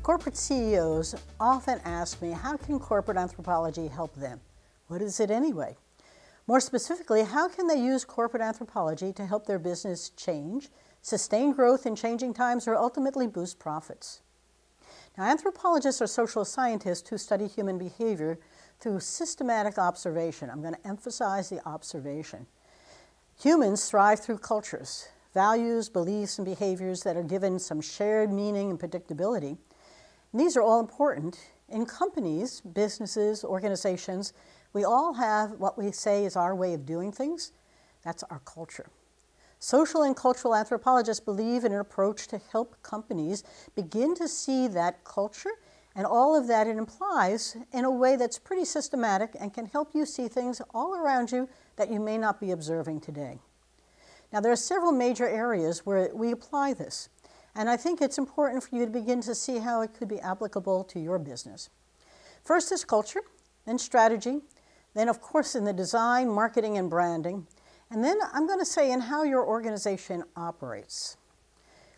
Corporate CEOs often ask me, how can corporate anthropology help them? What is it anyway? More specifically, how can they use corporate anthropology to help their business change, sustain growth in changing times, or ultimately boost profits? Now, anthropologists are social scientists who study human behavior through systematic observation. I'm going to emphasize the observation. Humans thrive through cultures, values, beliefs, and behaviors that are given some shared meaning and predictability. And these are all important. In companies, businesses, organizations, we all have what we say is our way of doing things. That's our culture. Social and cultural anthropologists believe in an approach to help companies begin to see that culture and all of that it implies in a way that's pretty systematic and can help you see things all around you that you may not be observing today. Now, there are several major areas where we apply this, and I think it's important for you to begin to see how it could be applicable to your business. First is culture, then strategy, then of course in the design, marketing, and branding, and then I'm going to say in how your organization operates.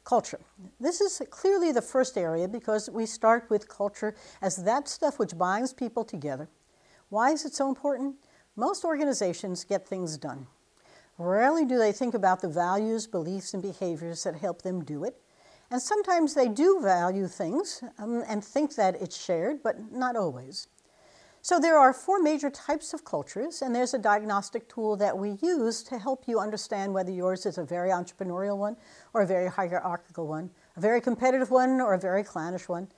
Culture. This is clearly the first area because we start with culture as that stuff which binds people together. Why is it so important? Most organizations get things done. Rarely do they think about the values, beliefs, and behaviors that help them do it. And sometimes they do value things and think that it's shared, but not always. So there are four major types of cultures, and there's a diagnostic tool that we use to help you understand whether yours is a very entrepreneurial one or a very hierarchical one, a very competitive one or a very clannish one.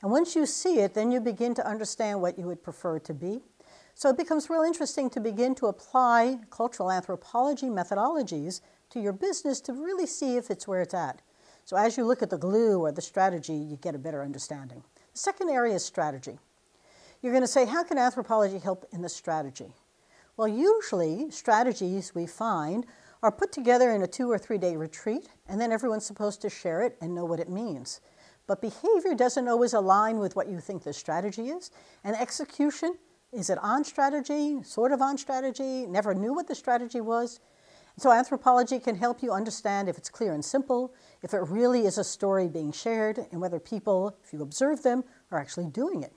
And once you see it, then you begin to understand what you would prefer it to be. So it becomes real interesting to begin to apply cultural anthropology methodologies to your business to really see if it's where it's at. So as you look at the glue or the strategy, you get a better understanding. The second area is strategy. You're going to say, how can anthropology help in the strategy? Well, usually strategies we find are put together in a 2 or 3 day retreat, and then everyone's supposed to share it and know what it means. But behavior doesn't always align with what you think the strategy is, and execution, is it on strategy, sort of on strategy, never knew what the strategy was? So anthropology can help you understand if it's clear and simple, if it really is a story being shared, and whether people, if you observe them, are actually doing it.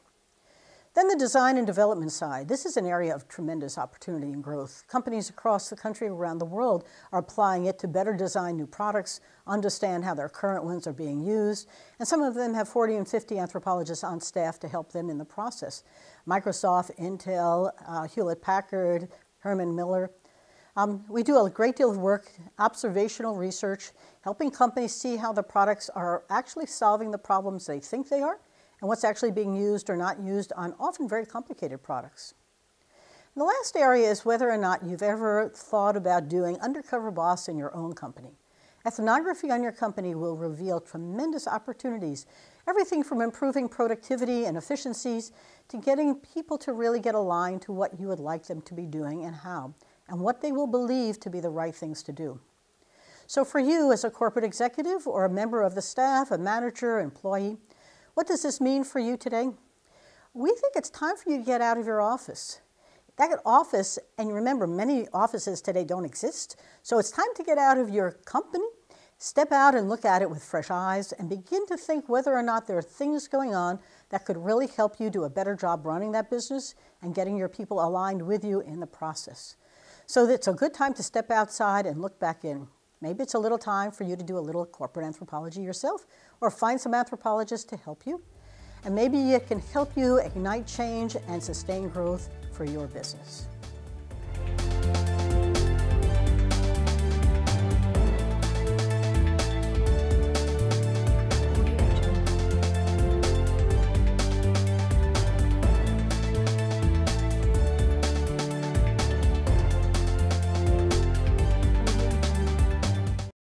Then the design and development side. This is an area of tremendous opportunity and growth. Companies across the country, around the world, are applying it to better design new products, understand how their current ones are being used, and some of them have 40 and 50 anthropologists on staff to help them in the process. Microsoft, Intel, Hewlett-Packard, Herman Miller. We do a great deal of work, observational research, helping companies see how the products are actually solving the problems they think they are, and what's actually being used or not used on often very complicated products. And the last area is whether or not you've ever thought about doing Undercover Boss in your own company. Ethnography on your company will reveal tremendous opportunities, everything from improving productivity and efficiencies to getting people to really get aligned to what you would like them to be doing and how, and what they will believe to be the right things to do. So for you as a corporate executive or a member of the staff, a manager, employee, what does this mean for you today? We think it's time for you to get out of your office. That office, and remember, many offices today don't exist, so it's time to get out of your company, step out and look at it with fresh eyes, and begin to think whether or not there are things going on that could really help you do a better job running that business and getting your people aligned with you in the process. So it's a good time to step outside and look back in. Maybe it's a little time for you to do a little corporate anthropology yourself, or find some anthropologists to help you. And maybe it can help you ignite change and sustain growth for your business.